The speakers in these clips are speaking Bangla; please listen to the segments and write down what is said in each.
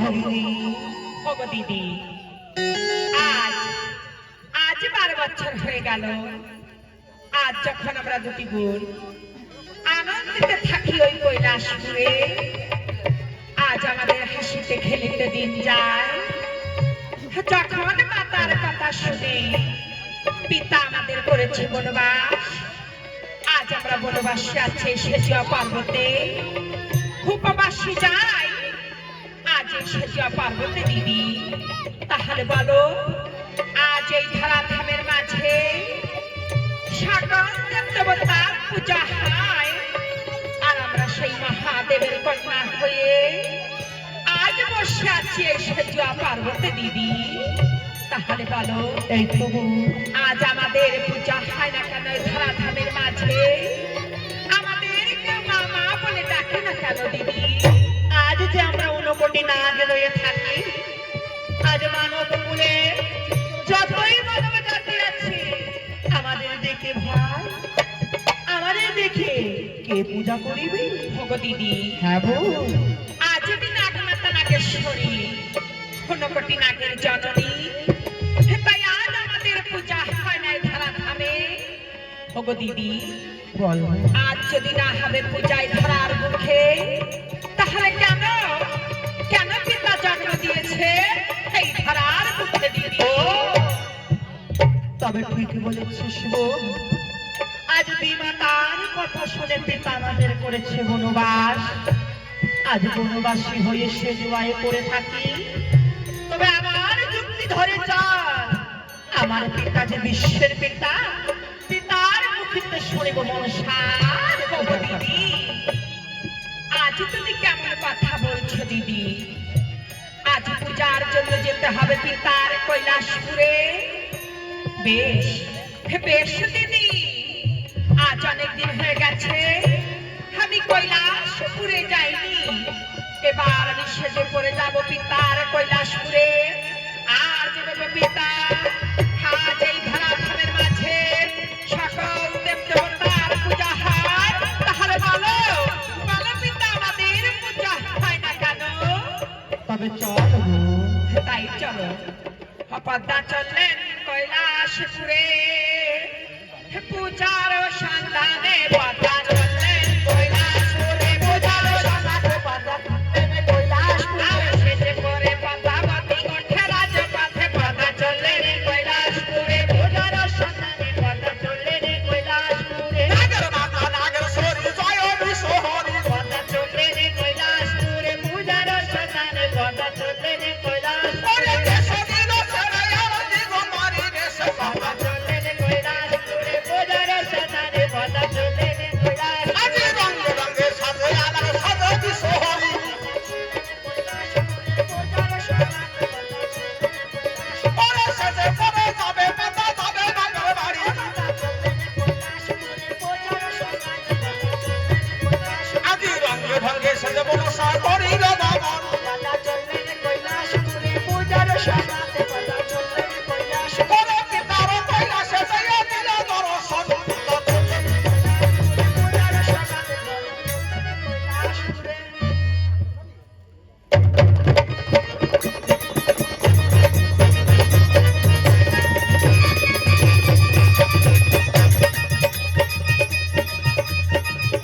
হরিণী। ওগো দিদি, আজ আজ 12 বছর হয়ে গেল। আজ যখন আমরা দুটি বোন আনন্দিতে থাকি ওই কৈলাসপুরে, আজ আমাদের হাসিতে খেলিতে দিন যায়। যখন মাতার কথা শুনে পিতা আমাদের করেছে বনবাস, আজ আমরা বনবাসে আছি সেজিয়া পার্বতে উপবাসী যাই আজ এই সেজিয়া পার্বতে। দিদি, তাহলে বলো, আজ এই ধরাধামের মাঝে সকল দেবতার পূজা হয়, আর আমরা সেই মহাদেবের কন্যা হয়ে আজ বসে আছি এই সেজিয়া পার্বতে। দিদি, তাহলে বলো, এই তো আজ আমাদের পূজা হয় না কেন এই ধরাধামের মাঝে? আমাদের কেউ মা মা বলে ডাকে না কেন? দিদি, আজ যে আমরা 59 নাগ রয়ে থাকি, আজ মানব কুলে যতই মানব জাতি আছে, আমাদের দেখে ভাই, আমাদের দেখে কে পূজা করিবে? ভোগ দিদি, হ্যাঁ বউ, আজ যদি নাগমাতা নাগেশ্বরী 59 নাগের জননী, তাই আজ আমাদের পূজা হয় না এই ধরাধামে। ভোগ দিদি, বল। আজ যদি না হবে পূজায় ধরার মুখে, তাহলে কেন কেন পিতা জন্ম দিয়েছে এই ধরার মুখে? দিদি, তবে ঠিকই বলেছিস বউ, আজ বিমাতার কথা শুনে পিতা আমাদের করেছে বনবাস। আজ বনবাসী হয়ে সে জুয়ায় পড়ে থাকি, তবে আমার যুক্তি ধরে চল, আমার পিতা যে বিশ্বের পিতা, পিতার মুখিতে শুনিব মনসার। ভোগ দিদি, আজ তুমি কেমন কথা বলছো? দিদি, আজ পূজার জন্য যেতে হবে পিতার কৈলাসপুরে। বেশ বেশ দিদি, আজ অনেকদিন হয়ে গেছে আমি কৈলাসপুরে যাইনি, এবার আমি সেজে পড়ে যাব পিতার কৈলাসপুরে। আর যেভাবে পিতা আজ এই ধরাধামের মাঝে সকল দেবতার পূজা হয়, তাহলে বলো বলো পিতা আমাদের পূজা হয় না কেন? তবে চল বউ। তাই চলো, পদ্মা চললেন কৈলাসপুরে পূজার সন্ধানে। পদ্মা চললেন কৈলাসপুরে পূজার সন্ধানে। পদ্মা চললেন কৈলাসপুরে, সেজে পড়ে পদ্মাবতী ওঠে রাজপথে। পদ্মা চললেন কৈলাসপুরে পূজার সন্ধানে। পদ্মা চললেন কৈলাসপুরে, নাগের মাতা নাগের সরি জয় বিশ্বহরি। পদ্মা চললেন কৈলাসপুরে পূজার সন্ধানে। পদ্মা চললেন কৈলাসপুরে, পদ্মা চললেন কৈলাসপুরে পূজার সন্ধানে। পদ্মা চললেন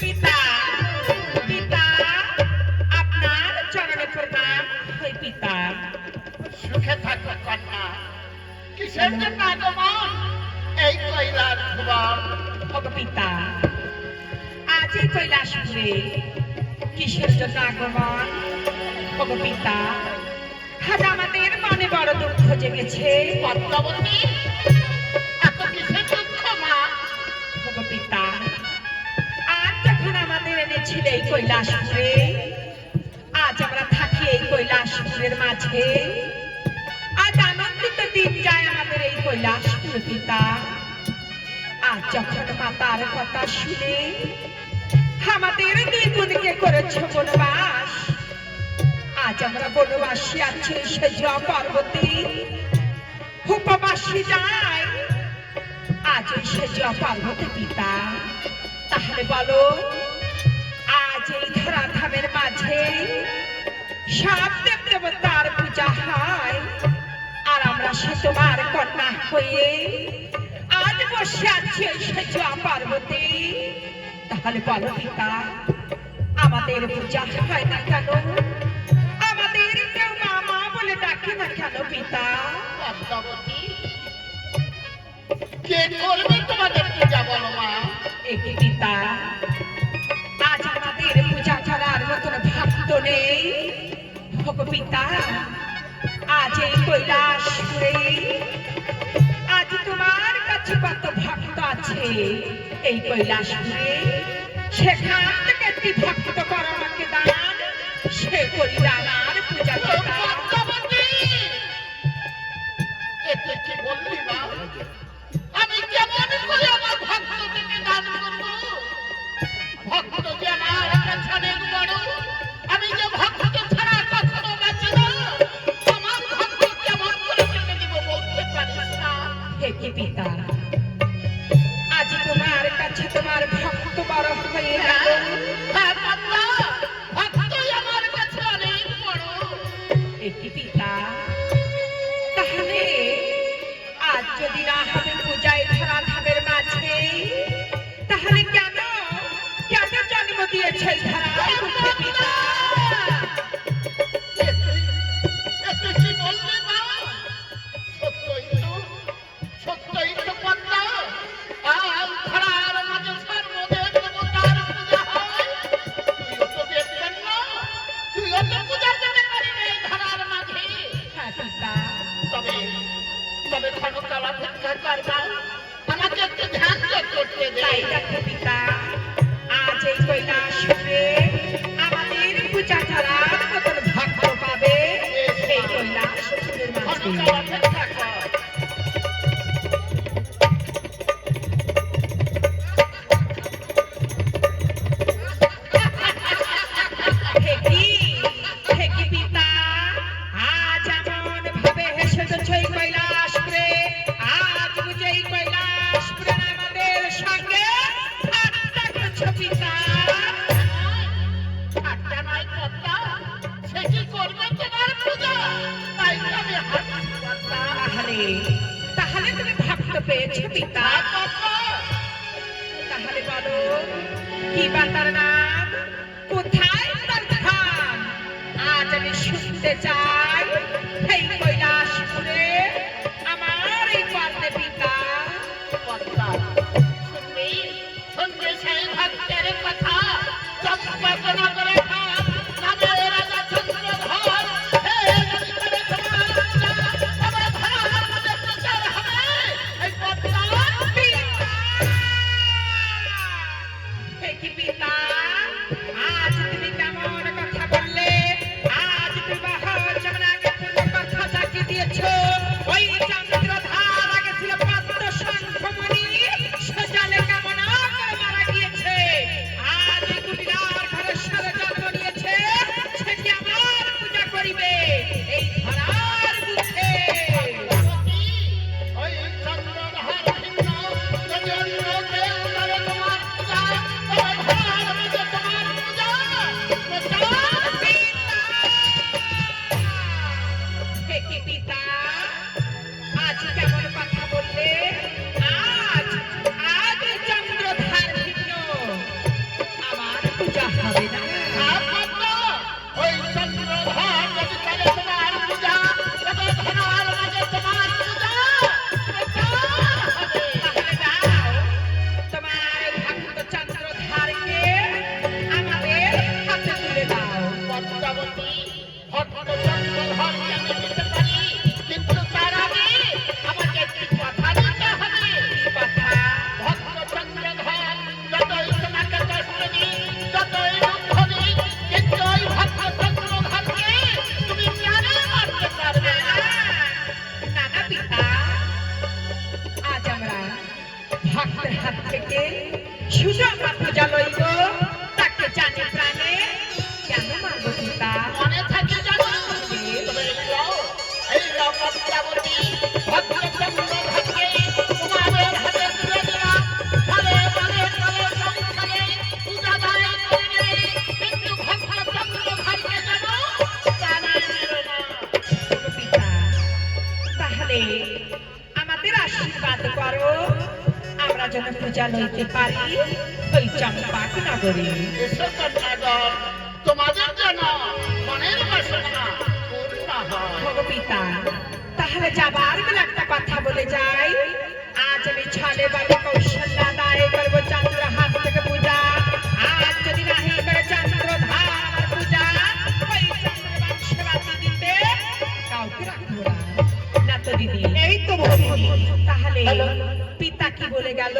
পিতা, পিতা আপনার চরণে প্রণাম। হই পিতা, সুখে থাকো কন্যা। কিসের জন্য আগমন এই কৈলাস ভুবন? ওগো পিতা, আজ এই কৈলাসপুরে কিসের জন্য আগমন? ওগো পিতা, আজ আমাদের মনে বড় দুঃখ জেগেছে। পদ্মাবতী, এত কিসের দুঃখ মা? ওগো পিতা, আজ যখন আমাদের এনেছিল এই কৈলাসপুরে, আজ আমরা থাকি এই কৈলাসপুরের মাঝে, আজ আনন্দিত দিন যায় আমাদের এই কৈলাসপুর। পিতা, আজ যখন মাতার কথা শুনে আমাদের দ্বিগুণকে করেছ বনবাস, আজ আমরা বনবাসী আছি সেজিয়া পার্বতী উপবাসী যাই আজ এই সেজিয়া পার্বতী। পিতা, তাহলে বলো, আজ এই ধরাধামের মাঝে সব দেব দেবতার পূজা হয় আর আমরা সে তোমার কন্যা হয়ে আজ বসে আছি ওই সেজা পার্বতী। তাহলে বলো পিতা, আমাদের পূজা হয় না কেন? আমাদের কেউ মামা বলে ডাকে না কেন পিতা? পদ্মাবতী, কে করবে তোমাদের পূজা বলো মা? একে পিতা, আজ আমাদের পূজা করার মতন ভক্ত নেই। ভগো পিতা, আজ এই কৈলাসপুরে আজ তোমার কাছে কত ভক্ত আছে এই কৈলাসপুরে, সেখান থেকে একটি ভক্ত কর আমাকে দান, সে করি রানার পূজা পিতা। পদ্মাবতী, এতে কি বললি মা? আমি কেমন করে আমার ভক্তকে দান করবো? ভক্ত যে আমার কাছে অনেক বড়, আমি যে ভক্ত ছাড়া কখনো বাঁচি না। আমার ভক্ত কেমন করে কেটে দিব বলতে পারিস না? হে কি পিতা, আজ তোমার কাছে তোমার ভক্ত বড় হয়ে গেল। হ্যাঁ পদ্মা, ভক্তই আমার কাছে অনেক বড়। একটি পিতা, তাহলে আজ যদি না হবে পূজায় ধরা ধামের মাঝে, তাহলে কেন কেন জন্ম দিয়েছে ধরায় মুখে পিতা? এতে কি বললি মা? সত্যই তো পদ্মা, আজ ধরার মাঝে সর্বদেব দেবতার পূজা হয়। তুইও তো দেখবেন না, তুইও তো পূজা করে পারিনি এই ধরার মাঝে। হ্যাঁ পিতা, তবে ক্ষণকাল অপেক্ষা করবা, আমাকে একটু ধ্যান করতে দে। তাই দেখো পিতা, আজ এই কৈলাসপুরে আমাদের পূজা করার মতন ভক্ত পাবে এই কৈলাসপুরের মাঝে। ক্ষণকাল অপেক্ষা কর। হে কি পিতা, আজ এমন ভাবে হেসেছ এই কৈলাসপুরে, আজ বুঝে এই কৈলাসপুরে আমাদের সঙ্গে ঠাট্টা করছো পিতা? ঠাট্টা নয় পদ্মা, সে কি করবে তোমার পূজা? তাই তো আমি হাসি পদ্মা। তাহলে তুমি ভক্ত পেয়েছো পিতা? হ্যাঁ পদ্মা, তাহলে বলো কি বা তার নাম, কোথায় তার ধাম? আজ আমি শুনতে চাই এই কৈলাসপুরে আমার এই পার্তে পিতা। পদ্মা, শুনবি সেই ভক্তের কথা। চম্পকনগরে ধাম, নামে রাজা চন্দ্রধর। হে নদীতে তোমার পূজা, তবে ধরার মাঝে প্রচার হবে। এই পদ্মা, হে কি পিতা, আজ তুমি কেমন কথা বললে? আজ বিবাহ যমুনাকে পূর্ণ কথা চাকি দিয়েছো। ওই চন্দ্রধার আগে ছিল পদ্ম শঙ্খমণি, সেজালে কামনা করে মারা গিয়েছে। আজ এই কুটিলার ঘরে সারে জন্ম নিয়েছে, সে কি আমার পূজা করিবে এই ধরার বুঝে? ওই চন্দ্রধার ভিন্ন, যদি অন্য কেউ করে তোমার পূজা, তবে ধরার মাঝে তোমার পূজা প্রচার। হে কি পিতা, আজ কেমন কথা বললে? আজ আজ এই চন্দ্রধার ভিন্ন, আমার পূজা হবে না। আর পদ্মা, ওই চন্দ্রধার যদি করে তোমার পূজা, তবে ধরার মাঝে তোমার পূজা প্রচার হবে। তাহলে দাও তোমার ভক্ত চন্দ্রধারকে আমাদের হাতে তুলে দাও। পদ্মাবতী, ভক্ত চন্দ্রধারকে আমি দিতে পারি, কিন্তু তার আগে আমাকে একটি কথা দিতে হবে। কি কথা? ভক্ত চন্দ্রধার যতই তোমাকে কষ্ট দিই, যতই দুঃখ দিই, কিন্তু ওই ভক্ত চন্দ্রধারকে তুমি প্রাণে মারতে পারবে না। না না পিতা, আজ আমরা ভক্তের হাত থেকে শুধু আমরা পূজা লইব, তাকে জানি প্রাণে কেন মারব পিতা? মনে থাকে জানো পূজা লইতে পারি ওই চম্পাক নগরে। এসো কন্যাগণ, তোমাদের জন্য মনের বাসনা পূর্ণ হয়। ভগপিতা, তাহলে যাবার বেলা একটা কথা বলে যাই। আজ আমি ছলে বাড়ি কৌশল্যা দায় করবো চন্দ্র হাত থেকে পূজা। আজ যদি নাহি করে চন্দ্রধার আমার পূজা, ওই চন্দ্রবান সেবাতি দিতে কাউকে রাখবো না। না তো দিদি, এই তো ভগিনী, তাহলে পিতা কি বলে গেল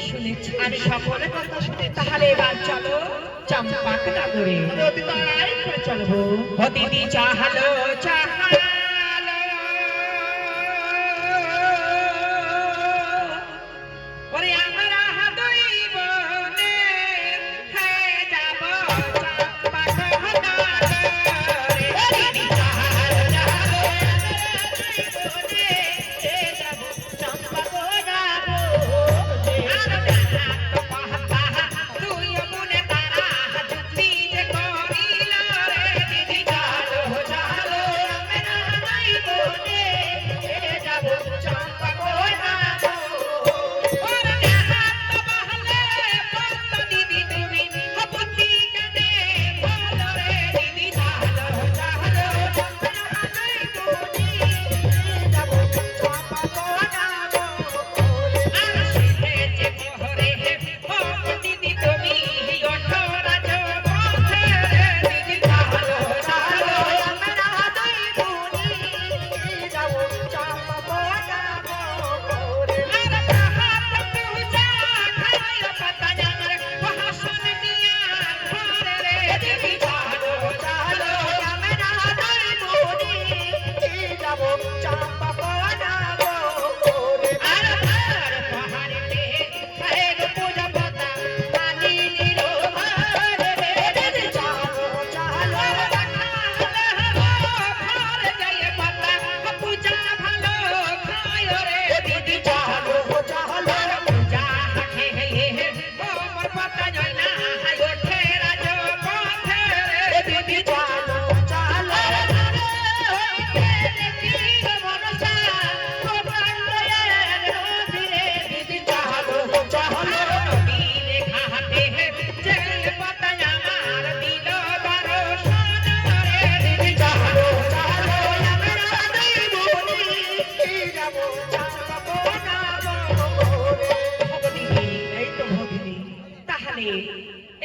শুনেছি আমি সকলে কথা শুনে তাহলে এবার চলো চম্পাক নগরে। নদী পাড়ায় করে চলবো। ও দিদি চাহালো চাহালো ওরে আমরা দুই বোনে হয়ে যাব চম্পাক নগরে। দিদি চাহালো চাহালো তুই মনে তারা যুক্তি যে করিল রে। দিদি চালো চালো দিদি তুমি হপতি কানে বলো রে। দিদি চালো চালো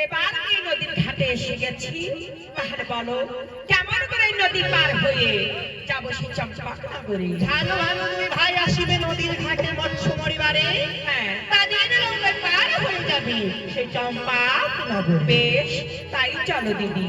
এবার এই নদীর ঘাটে এসে গেছি। তাহলে বলো কেমন করে এই নদী পার হয়ে যাবো সেই চম্পাক নগরে? ভালো ভালো দুই ভাই আসিবে নদীর ঘাটে মৎস্য মরিবারে। হ্যাঁ, তাদের নৌকায় পার হয়ে যাবে সেই চম্পা নগর। বেশ, তাই চলো দিদি।